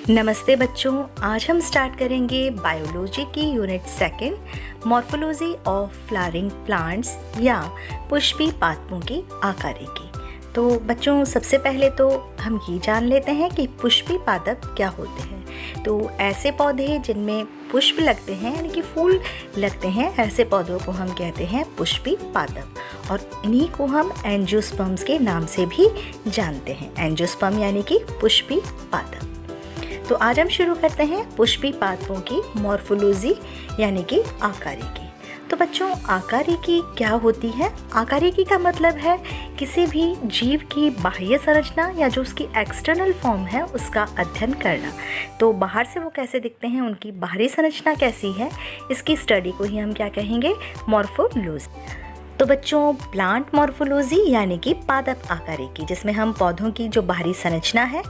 नमस्ते बच्चों, आज हम स्टार्ट करेंगे बायोलॉजी की unit second morphology of flowering plants या पुष्पी पादपों की आकारिकी। तो बच्चों, सबसे पहले तो हम ये जान लेते हैं कि पुष्पी पादप क्या होते हैं। तो ऐसे पौधे जिनमें पुष्प लगते हैं यानी कि फूल लगते हैं, ऐसे पौधों को हम कहते हैं पुष्पी पादप और इन्हीं को हम एंजियोस्पर्म्स के नाम से भी जानते हैं। एंजियोस्पर्म यानी कि पुष्पी पादप। तो आज हम शुरू करते हैं पुष्पी पादपों की मॉर्फोलॉजी यानी कि आकारिकी। तो बच्चों, आकारिकी क्या होती है? आकारिकी का मतलब है किसी भी जीव की बाह्य संरचना या जो उसकी एक्सटर्नल फॉर्म है उसका अध्ययन करना। तो बाहर से वो कैसे दिखते हैं, उनकी बाहरी संरचना कैसी है, इसकी स्टडी को ही हम क्या कहेंगे? मॉर्फोलॉजी। तो बच्चों, प्लांट मॉर्फोलॉजी यानी कि पादप आकारिकी, जिसमें हम पौधों की जो बाहरी संरचना है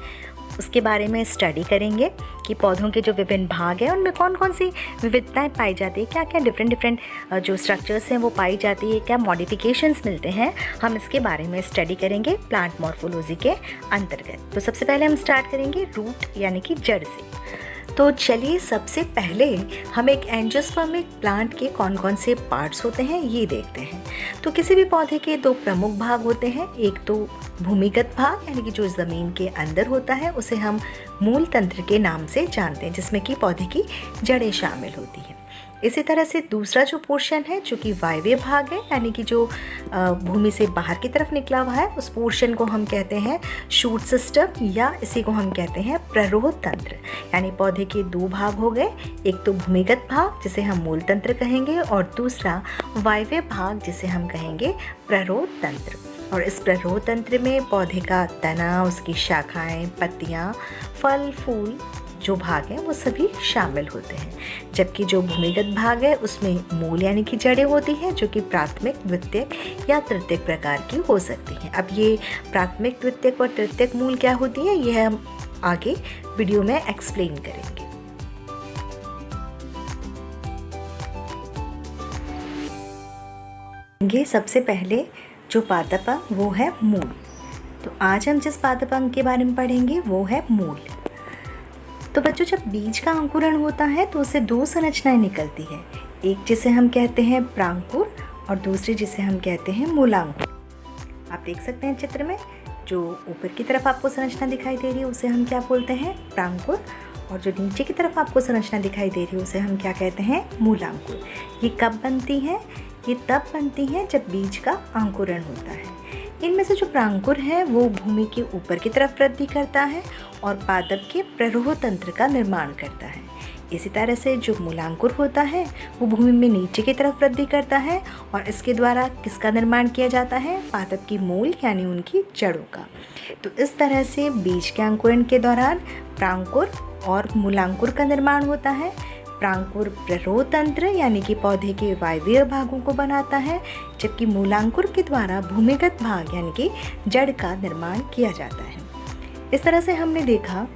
उसके बारे में स्टडी करेंगे कि पौधों के जो विभिन्न भाग हैं उनमें कौन कौन सी विविधताएं पाई जाती है, क्या क्या डिफरेंट जो स्ट्रक्चर्स हैं वो पाई जाती है, क्या मॉडिफिकेशंस मिलते हैं, हम इसके बारे में स्टडी करेंगे प्लांट मॉर्फोलॉजी के अंतर्गत। तो सबसे पहले हम स्टार्ट करेंगे रूट यानी कि जड़ से। तो चलिए, सबसे पहले हम एक एंजियोस्पर्मिक प्लांट के कौन कौन से पार्ट्स होते हैं ये देखते हैं। तो किसी भी पौधे के दो प्रमुख भाग होते हैं। एक तो भूमिगत भाग यानी कि जो ज़मीन के अंदर होता है उसे हम मूल तंत्र के नाम से जानते हैं, जिसमें कि पौधे की जड़ें शामिल होती हैं। इसी तरह से दूसरा जो पोर्शन है जो कि वायवीय भाग है यानी कि जो भूमि से बाहर की तरफ निकला हुआ है, उस पोर्शन को हम कहते हैं शूट सिस्टम या इसी को हम कहते हैं प्ररोह तंत्र। यानी पौधे के दो भाग हो गए, एक तो भूमिगत भाग जिसे हम मूल तंत्र कहेंगे और दूसरा वायवीय भाग जिसे हम कहेंगे प्ररोह तंत्र। और इस प्ररोह तंत्र में पौधे का तना, उसकी शाखाएं, पत्तियां, फल, फूल जो भाग हैं वो सभी शामिल होते हैं। जबकि जो भूमिगत भाग है उसमें मूल यानी कि जड़ें होती हैं जो कि प्राथमिक, द्वितीयक या तृतीयक प्रकार की हो सकती हैं। अब ये प्राथमिक, द्वितीयक और तृतीयक मूल क्या होती है यह हम आगे वीडियो में एक्सप्लेन करेंगे। सबसे पहले जो पादप अंग वो है मूल। तो आज हम जिस पादप अंग के बारे में पढ़ेंगे वो है मूल। तो बच्चों, जब बीज का अंकुरण होता है तो उससे दो संरचनाएं निकलती है, एक जिसे हम कहते हैं प्रांकुर और दूसरी जिसे हम कहते हैं मूलांकुर। आप देख सकते हैं चित्र में जो ऊपर की तरफ आपको संरचना दिखाई दे रही है उसे हम क्या बोलते हैं? प्रांकुर। और जो नीचे की तरफ आपको संरचना दिखाई दे रही है उसे हम क्या कहते हैं? मूलांकुर। ये कब बनती है? ये तब बनती है जब बीज का अंकुरण होता है। इनमें से जो प्रांकुर है वो भूमि के ऊपर की तरफ वृद्धि करता है और पादप के प्ररोह तंत्र का निर्माण करता है। इसी तरह से जो मूलांकुर होता है वो भूमि में नीचे की तरफ वृद्धि करता है और इसके द्वारा किसका निर्माण किया जाता है? पादप की मूल यानी उनकी जड़ों का। तो इस तरह से बीज के अंकुरण के दौरान प्रांकुर और मूलांकुर का निर्माण होता है। प्रांकुर प्ररोह तंत्र यानी कि पौधे के वायवीय भागों को बनाता है, जबकि मूलांकुर के द्वारा भूमिगत भाग यानी कि जड़ का निर्माण किया जाता है। इस तरह से हमने देखा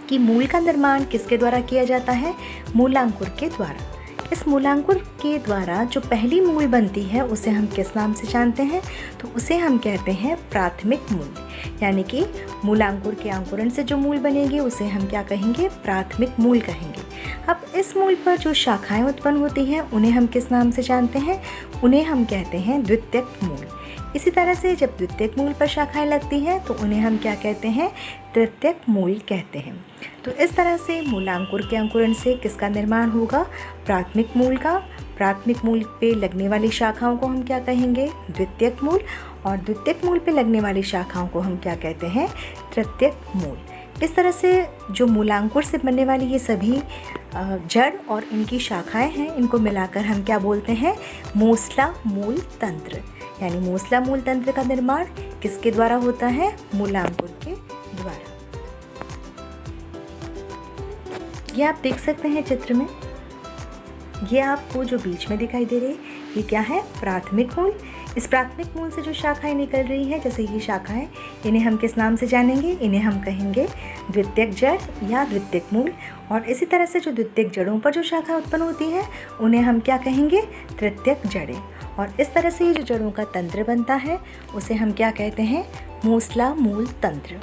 कि मूल का निर्माण किसके द्वारा किया जाता है? मूलांकुर के द्वारा। इस मूलांकुर के द्वारा जो पहली मूल बनती है उसे हम किस नाम से जानते हैं? तो उसे हम कहते हैं प्राथमिक मूल। यानी कि मूलांकुर के अंकुरण से जो मूल बनेगी उसे हम क्या कहेंगे? प्राथमिक मूल कहेंगे। अब इस मूल पर जो शाखाएं उत्पन्न होती हैं उन्हें हम किस नाम से जानते हैं? उन्हें हम कहते हैं द्वितीयक मूल। इसी तरह से जब द्वितीयक मूल पर शाखाएं लगती हैं तो उन्हें हम क्या कहते हैं? तृतीयक मूल कहते हैं। तो इस तरह से मूलांकुर के अंकुरण से किसका निर्माण होगा? प्राथमिक मूल का। प्राथमिक मूल पे लगने वाली शाखाओं को हम क्या कहेंगे? द्वितीयक मूल। और द्वितीयक मूल पे लगने वाली शाखाओं को हम क्या कहते हैं? तृतीयक मूल। इस तरह से जो मूलांकुर से बनने वाली ये सभी जड़ और इनकी शाखाएं हैं, इनको मिलाकर हम क्या बोलते हैं? मूसला मूल तंत्र। यानी मूसला मूल तंत्र का निर्माण किसके द्वारा होता है? मूलांकुर के द्वारा। ये आप देख सकते हैं चित्र में, ये आपको जो बीच में दिखाई दे रही है ये क्या है? प्राथमिक मूल। इस प्राथमिक मूल से जो शाखाएं निकल रही है, जैसे ये शाखाएं, इन्हें हम किस नाम से जानेंगे? इन्हें हम कहेंगे द्वितीयक जड़ या द्वितीयक मूल। और इसी तरह से जो द्वितीयक जड़ों पर जो शाखा उत्पन्न होती हैं उन्हें हम क्या कहेंगे? तृतीयक जड़ें। और इस तरह से ये जो जड़ों का तंत्र बनता है उसे हम क्या कहते हैं? मूसला मूल तंत्र।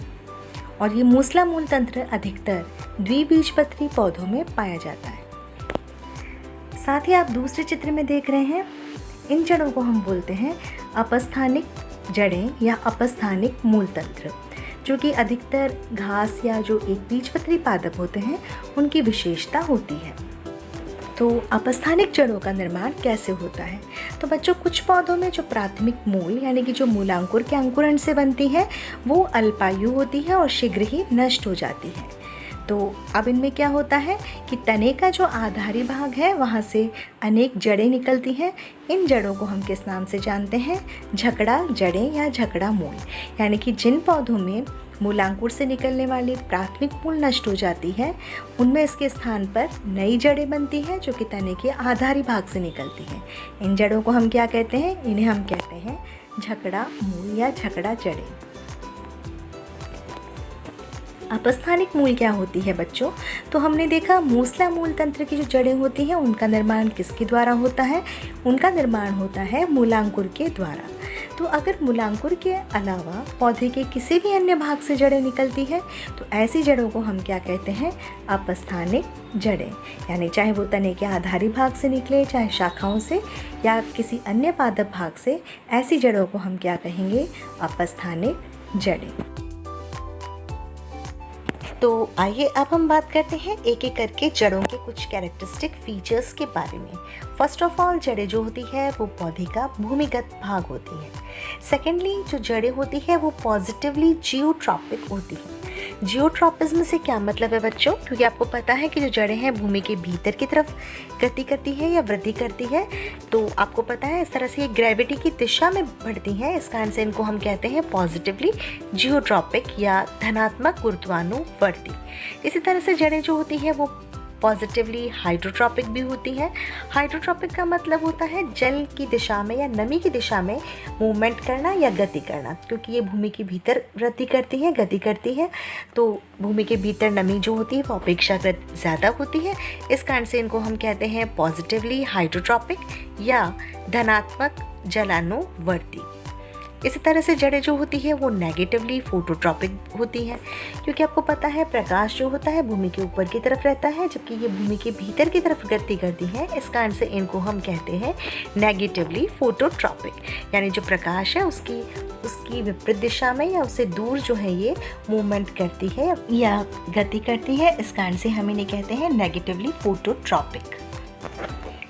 और ये मूसला मूल तंत्र अधिकतर द्विबीजपत्री पौधों में पाया जाता है। साथ ही आप दूसरे चित्र में देख रहे हैं, इन जड़ों को हम बोलते हैं अपस्थानिक जड़ें या अपस्थानिक मूल तंत्र, जो कि अधिकतर घास या जो एक बीजपत्री पादप होते हैं उनकी विशेषता होती है। तो अपस्थानिक जड़ों का निर्माण कैसे होता है? तो बच्चों, कुछ पौधों में जो प्राथमिक मूल यानी कि जो मूलांकुर के अंकुरण से बनती है वो अल्पायु होती है और शीघ्र ही नष्ट हो जाती है। तो अब इनमें क्या होता है कि तने का जो आधारी भाग है वहाँ से अनेक जड़ें निकलती हैं। इन जड़ों को हम किस नाम से जानते हैं? झकड़ा जड़ें या झकड़ा मूल। यानी कि जिन पौधों में मूलांकुर से निकलने वाली प्राथमिक मूल नष्ट हो जाती है, उनमें इसके स्थान पर नई जड़ें बनती हैं जो कि तने के आधारी भाग से निकलती हैं। इन जड़ों को हम क्या कहते हैं? इन्हें हम कहते हैं झकड़ा मूल या झकड़ा जड़ें। अपस्थानिक मूल क्या होती है बच्चों? तो हमने देखा मूसला मूल तंत्र की जो जड़ें होती हैं उनका निर्माण किसके द्वारा होता है? उनका निर्माण होता है मूलांकुर के द्वारा। तो अगर मूलांकुर के अलावा पौधे के किसी भी अन्य भाग से जड़ें निकलती हैं तो ऐसी जड़ों को हम क्या कहते हैं? अपस्थानिक जड़ें। यानी चाहे वो तने के आधारी भाग से निकले, चाहे शाखाओं से या किसी अन्य पादप भाग से, ऐसी जड़ों को हम क्या कहेंगे? अपस्थानिक जड़ें। तो आइए अब हम बात करते हैं एक एक करके जड़ों के कुछ कैरेक्टरिस्टिक फीचर्स के बारे में। फर्स्ट ऑफ ऑल, जड़ें जो होती है वो पौधे का भूमिगत भाग होती है। सेकेंडली, जो जड़ें होती है वो पॉजिटिवली जियोट्रॉपिक होती है। जियोट्रॉपिज्म से क्या मतलब है बच्चों? क्योंकि आपको पता है कि जो जड़ें हैं भूमि के भीतर की तरफ गति करती है या वृद्धि करती है, तो आपको पता है इस तरह से ये ग्रेविटी की दिशा में बढ़ती हैं। इस कारण से इनको हम कहते हैं पॉजिटिवली जियोट्रॉपिक या धनात्मक गुरुत्वानुवर्ती। इसी तरह से जड़ें जो होती है वो पॉजिटिवली हाइड्रोट्रॉपिक भी होती है। हाइड्रोट्रॉपिक का मतलब होता है जल की दिशा में या नमी की दिशा में मूवमेंट करना या गति करना, क्योंकि ये भूमि के भीतर वृद्धि करती है, गति करती है। तो भूमि के भीतर नमी जो होती है वो अपेक्षाकृत ज़्यादा होती है। इस कारण से इनको हम कहते हैं पॉजिटिवली हाइड्रोट्रॉपिक या धनात्मक जलानुवर्ती। इसी तरह से जड़ें जो होती है वो नेगेटिवली फोटोट्रॉपिक होती हैं, क्योंकि आपको पता है प्रकाश जो होता है भूमि के ऊपर की तरफ रहता है, जबकि ये भूमि के भीतर की तरफ गति करती है। इस कारण से इनको हम कहते हैं नेगेटिवली फोटोट्रॉपिक। यानी जो प्रकाश है उसकी विपरीत दिशा में या उससे दूर जो है ये मूवमेंट करती है या गति करती है। इस कारण से हम इन्हें कहते हैं नेगेटिवली फोटोट्रॉपिक।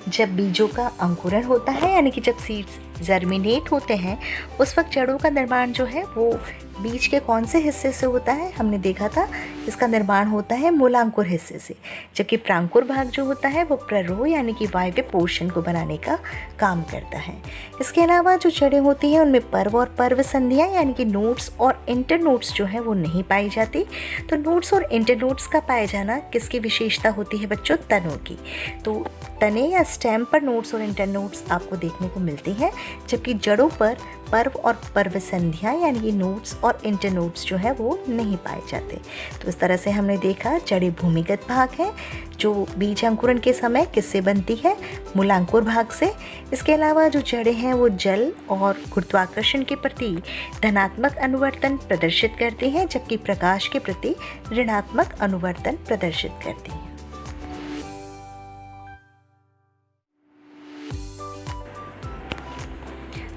जब बीजों का अंकुरण होता है, यानी कि जब सीड्स जर्मिनेट होते हैं, उस वक्त जड़ों का निर्माण जो है वो बीज के कौन से हिस्से से होता है? हमने देखा था इसका निर्माण होता है मूलांकुर हिस्से से, जबकि प्रांकुर भाग जो होता है वो प्ररोह यानी कि वायव्य पोर्शन को बनाने का काम करता है। इसके अलावा जो जड़ें होती हैं उनमें पर्व और पर्व संधियाँ यानी कि नोड्स और इंटरनोड्स जो है वो नहीं पाई जाती। तो नोड्स और इंटरनोड्स का पाया जाना किसकी विशेषता होती है बच्चों? तनों की। तो तने या स्टेम पर नोड्स और इंटरनोड्स आपको देखने को मिलती हैं, जबकि जड़ों पर पर्व और पर्व संधियाँ यानी कि नोड्स और इंटरनोड्स जो है वो नहीं पाए जाते। तो इस तरह से हमने देखा जड़ें भूमिगत भाग है जो बीज अंकुरण के समय किससे बनती है? मूलांकुर भाग से। इसके अलावा जो जड़ें हैं वो जल और गुरुत्वाकर्षण के प्रति धनात्मक अनुवर्तन प्रदर्शित करती हैं, जबकि प्रकाश के प्रति ऋणात्मक अनुवर्तन प्रदर्शित करती हैं।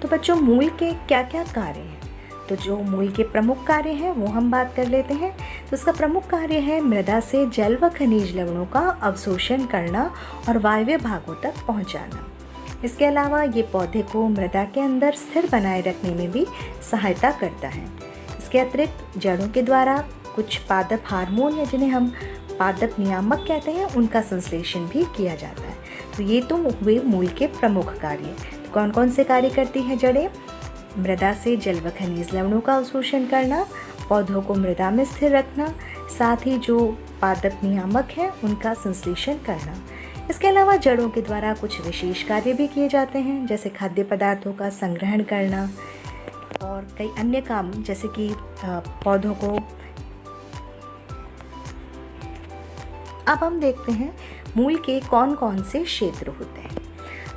तो बच्चों, मूल के क्या क्या कार्य हैं? तो जो मूल के प्रमुख कार्य हैं वो हम बात कर लेते हैं। तो इसका प्रमुख कार्य है मृदा से जल व खनिज लवणों का अवशोषण करना और वायव्य भागों तक पहुंचाना। इसके अलावा ये पौधे को मृदा के अंदर स्थिर बनाए रखने में भी सहायता करता है। इसके अतिरिक्त जड़ों के द्वारा कुछ पादप हार्मोन या जिन्हें हम पादप नियामक कहते हैं उनका संश्लेषण भी किया जाता है। तो ये तो हुए मूल के प्रमुख कार्य। तो कौन कौन से कार्य करती हैं जड़ें? मृदा से जल व खनिज लवणों का अवशोषण करना, पौधों को मृदा में स्थिर रखना, साथ ही जो पादप नियामक हैं उनका संश्लेषण करना। इसके अलावा जड़ों के द्वारा कुछ विशेष कार्य भी किए जाते हैं, जैसे खाद्य पदार्थों का संग्रहण करना और कई अन्य काम, जैसे कि पौधों को। अब हम देखते हैं मूल के कौन कौन से क्षेत्र होते हैं।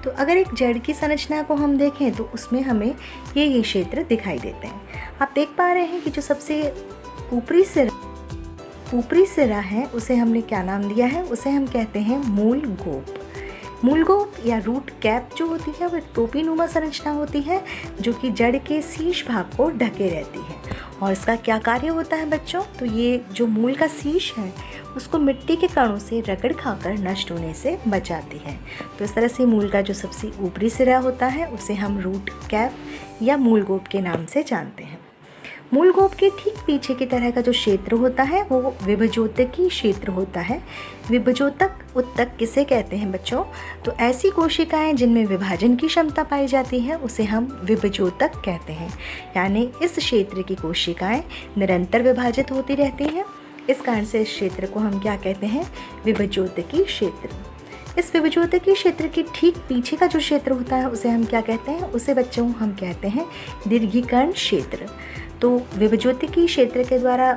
तो अगर एक जड़ की संरचना को हम देखें तो उसमें हमें ये क्षेत्र दिखाई देते हैं। आप देख पा रहे हैं कि जो सबसे ऊपरी सिरा ऊपरी सिरा है उसे हमने क्या नाम दिया है, उसे हम कहते हैं मूल गोप। मूल गोप या रूट कैप जो होती है वह टोपी नुमा संरचना होती है जो कि जड़ के शीर्ष भाग को ढके रहती है। और इसका क्या कार्य होता है बच्चों, तो ये जो मूल का शीर्ष है उसको मिट्टी के कणों से रगड़ खाकर नष्ट होने से बचाती है। तो इस तरह से मूल का जो सबसे ऊपरी सिरा होता है उसे हम रूट कैप या मूल गोप के नाम से जानते हैं। मूल गोप के ठीक पीछे की तरह का जो क्षेत्र होता है वो विभजोतकी क्षेत्र होता है। विभजोतक उत्तक किसे कहते हैं बच्चों, तो ऐसी कोशिकाएं जिनमें विभाजन की क्षमता पाई जाती है उसे हम विभजोतक कहते हैं। यानी इस क्षेत्र की कोशिकाएं निरंतर विभाजित होती रहती हैं, इस कारण से इस क्षेत्र को हम क्या कहते हैं, विभजोतकी क्षेत्र। इस विभजोतकी क्षेत्र के ठीक पीछे का जो क्षेत्र होता है उसे हम क्या कहते हैं, उसे बच्चों हम कहते हैं दीर्घीकरण क्षेत्र। तो विभजोतकी क्षेत्र के द्वारा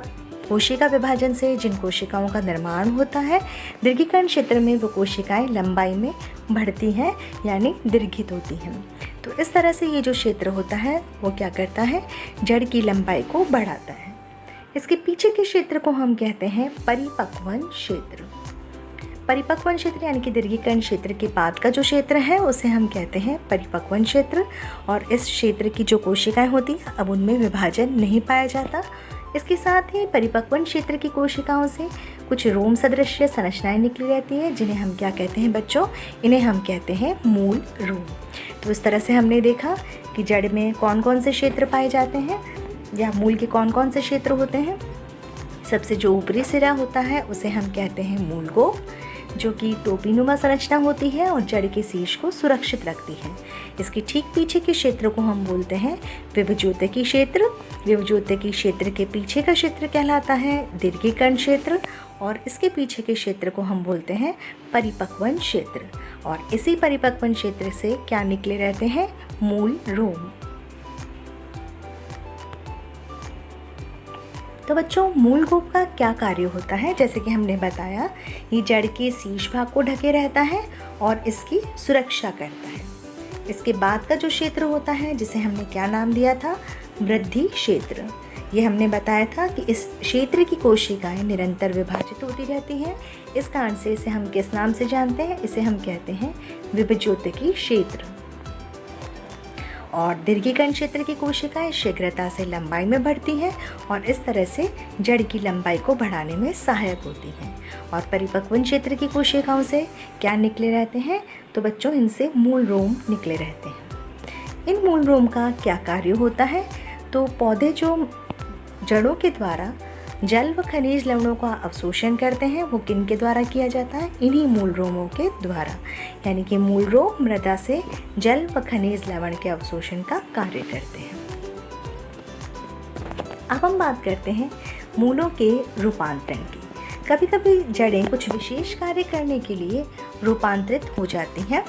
कोशिका विभाजन से जिन कोशिकाओं का निर्माण होता है, दीर्घीकरण क्षेत्र में वो कोशिकाएं लंबाई में बढ़ती हैं यानी दीर्घित होती हैं। तो इस तरह से ये जो क्षेत्र होता है वो क्या करता है, जड़ की लंबाई को बढ़ाता है। इसके पीछे के क्षेत्र को हम कहते हैं परिपक्वन क्षेत्र। परिपक्वन क्षेत्र यानी कि दीर्घीकरण क्षेत्र के बाद का जो क्षेत्र है उसे हम कहते हैं परिपक्वन क्षेत्र। और इस क्षेत्र की जो कोशिकाएं होती हैं अब उनमें विभाजन नहीं पाया जाता। इसके साथ ही परिपक्वन क्षेत्र की कोशिकाओं से कुछ रोम सदृश संरचनाएं निकली रहती हैं जिन्हें हम क्या कहते हैं बच्चों, इन्हें हम कहते हैं मूल रोम। तो इस तरह से हमने देखा कि जड़ में कौन कौन से क्षेत्र पाए जाते हैं या मूल के कौन कौन से क्षेत्र होते हैं। सबसे जो ऊपरी सिरा होता है उसे हम कहते हैं मूल गोप, जो कि टोपीनुमा संरचना होती है और जड़ के शीर्ष को सुरक्षित रखती है। इसके ठीक पीछे के क्षेत्र को हम बोलते हैं विभजोतकी क्षेत्र। विभजोतकी क्षेत्र के पीछे का क्षेत्र कहलाता है दीर्घीकरण क्षेत्र और इसके पीछे के क्षेत्र को हम बोलते हैं परिपक्वन क्षेत्र। और इसी परिपक्वन क्षेत्र से क्या निकले रहते हैं, मूल रोम। तो बच्चों मूल गोप का क्या कार्य होता है, जैसे कि हमने बताया ये जड़ के शीर्ष भाग को ढके रहता है और इसकी सुरक्षा करता है। इसके बाद का जो क्षेत्र होता है जिसे हमने क्या नाम दिया था, वृद्धि क्षेत्र। ये हमने बताया था कि इस क्षेत्र की कोशिकाएं निरंतर विभाजित होती रहती हैं, इस कारण से इसे हम किस नाम से जानते हैं, इसे हम कहते हैं विभजोतकी क्षेत्र। और दीर्घीकरण क्षेत्र की कोशिकाएं शीघ्रता से लंबाई में बढ़ती हैं और इस तरह से जड़ की लंबाई को बढ़ाने में सहायक होती हैं। और परिपक्वन क्षेत्र की कोशिकाओं से क्या निकले रहते हैं, तो बच्चों इनसे मूल रोम निकले रहते हैं। इन मूल रोम का क्या कार्य होता है, तो पौधे जो जड़ों के द्वारा जल व खनिज लवणों का अवशोषण करते हैं वो किन के द्वारा किया जाता है, इन्हीं मूल रोमों के द्वारा। यानी कि मूल रोम मृदा से जल व खनिज लवण के अवशोषण का कार्य करते हैं। अब हम बात करते हैं मूलों के रूपांतरण की। कभी कभी जड़ें कुछ विशेष कार्य करने के लिए रूपांतरित हो जाती हैं।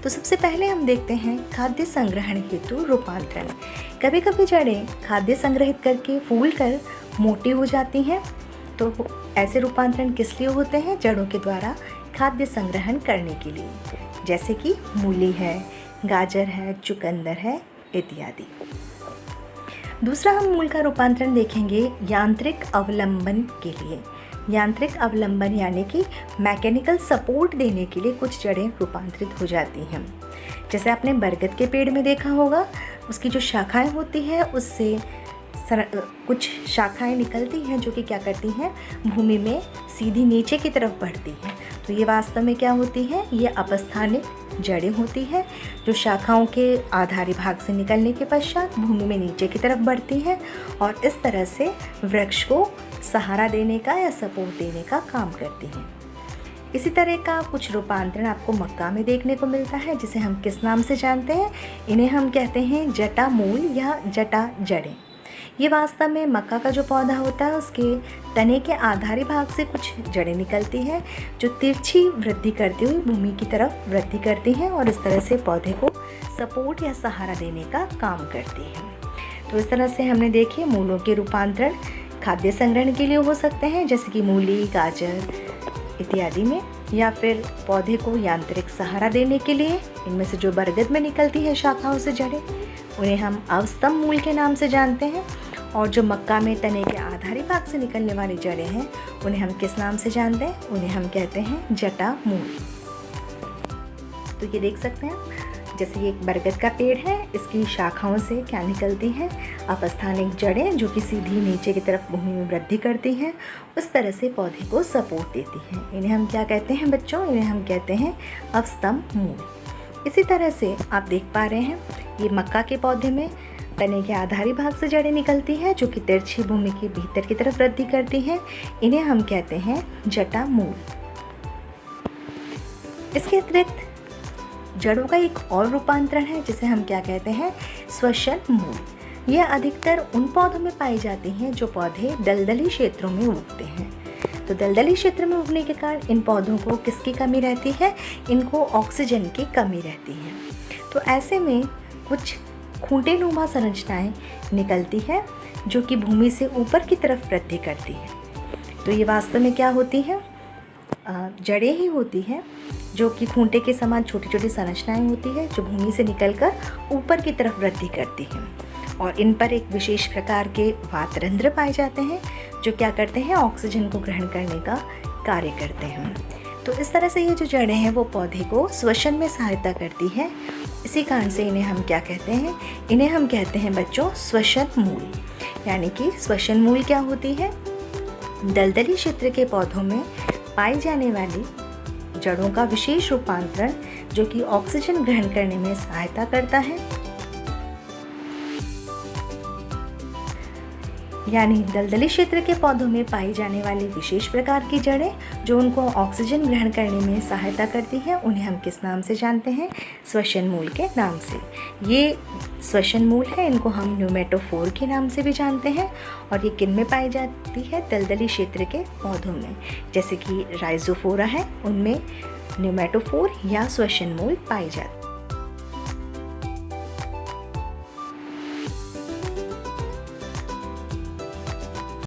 तो सबसे पहले हम देखते हैं खाद्य संग्रहण हेतु रूपांतरण। कभी कभी जड़ें खाद्य संग्रहित करके फूल कर मोटी हो जाती हैं। तो ऐसे रूपांतरण किस लिए होते हैं, जड़ों के द्वारा खाद्य संग्रहण करने के लिए, जैसे कि मूली है, गाजर है, चुकंदर है इत्यादि। दूसरा हम मूल का रूपांतरण देखेंगे यांत्रिक अवलंबन के लिए। यांत्रिक अवलंबन यानी कि मैकेनिकल सपोर्ट देने के लिए कुछ जड़ें रूपांतरित हो जाती हैं। जैसे आपने बरगद के पेड़ में देखा होगा, उसकी जो शाखाएं होती हैं उससे कुछ शाखाएं निकलती हैं जो कि क्या करती हैं, भूमि में सीधी नीचे की तरफ बढ़ती हैं। तो ये वास्तव में क्या होती हैं, ये अपस्थानिक जड़ें होती हैं जो शाखाओं के आधारी भाग से निकलने के पश्चात भूमि में नीचे की तरफ बढ़ती हैं और इस तरह से वृक्ष को सहारा देने का या सपोर्ट देने का काम करती हैं। इसी तरह का कुछ रूपांतरण आपको मक्का में देखने को मिलता है, जिसे हम किस नाम से जानते हैं, इन्हें हम कहते हैं जटा मूल या जटा जड़ें। ये वास्तव में मक्का का जो पौधा होता है उसके तने के आधारी भाग से कुछ जड़ें निकलती हैं जो तिरछी वृद्धि करती हुई भूमि की तरफ वृद्धि करती हैं और इस तरह से पौधे को सपोर्ट या सहारा देने का काम करती हैं। तो इस तरह से हमने देखे मूलों के रूपांतरण खाद्य संग्रहण के लिए हो सकते हैं, जैसे कि मूली, गाजर इत्यादि में, या फिर पौधे को यांत्रिक सहारा देने के लिए इनमें से जो बरगद में निकलती है शाखाओं से जड़ें, उन्हें हम अवस्तंभ मूल के नाम से जानते हैं। और जो मक्का में तने के आधारी भाग से निकलने वाली जड़ें हैं उन्हें हम किस नाम से जानते हैं? उन्हें हम कहते हैं जटा मूल। तो ये देख सकते हैं जैसे ये एक बरगद का पेड़ है, इसकी शाखाओं से क्या निकलती हैं? अपस्थानिक जड़ें जो कि सीधी नीचे की तरफ भूमि में वृद्धि करती हैं, उस तरह से पौधे को सपोर्ट देती हैं। इन्हें हम क्या कहते हैं बच्चों? इन्हें हम कहते हैं अपस्तंभ मूल। इसी तरह से आप देख पा रहे हैं ये मक्का के पौधे में तने के आधारी भाग से जड़ें निकलती हैं जो कि तिरछी भूमि के भीतर की तरफ वृद्धि करती हैं। इन्हें हम कहते हैं जटा मूल। इसके अतिरिक्त जड़ों का एक और रूपांतरण है जिसे हम क्या कहते हैं? श्वसन मूल। यह अधिकतर उन पौधों में पाई जाती हैं जो पौधे दलदली क्षेत्रों में उगते हैं। तो दलदली क्षेत्र में उगने के कारण इन पौधों को किसकी कमी रहती है? इनको ऑक्सीजन की कमी रहती है। तो ऐसे में कुछ खूंटे नुमा संरचनाएं निकलती है जो कि भूमि से ऊपर की तरफ वृद्धि करती है। तो ये वास्तव में क्या होती है? जड़ें ही होती हैं जो कि खूंटे के समान छोटी छोटी संरचनाएं होती है जो भूमि से निकलकर ऊपर की तरफ वृद्धि करती हैं, और इन पर एक विशेष प्रकार के वातरंध्र पाए जाते हैं जो क्या करते हैं? ऑक्सीजन को ग्रहण करने का कार्य करते हैं। तो इस तरह से ये जो जड़ें हैं वो पौधे को श्वसन में सहायता करती है। इसी कारण से इन्हें हम क्या कहते हैं? इन्हें हम कहते हैं बच्चों श्वसन मूल। यानी कि श्वसन मूल क्या होती है? दलदली क्षेत्र के पौधों में पाई जाने वाली जड़ों का विशेष रूपांतरण जो कि ऑक्सीजन ग्रहण करने में सहायता करता है। यानी दलदली क्षेत्र के पौधों में पाई जाने वाली विशेष प्रकार की जड़ें जो उनको ऑक्सीजन ग्रहण करने में सहायता करती हैं, उन्हें हम किस नाम से जानते हैं? श्वसन मूल के नाम से। ये श्वसन मूल है, इनको हम न्यूमेटोफोर के नाम से भी जानते हैं। और ये किन में पाई जाती है? दलदली क्षेत्र के पौधों में, जैसे कि राइजोफोरा है, उनमें न्यूमेटोफोर या श्वसन मूल पाई जाती है।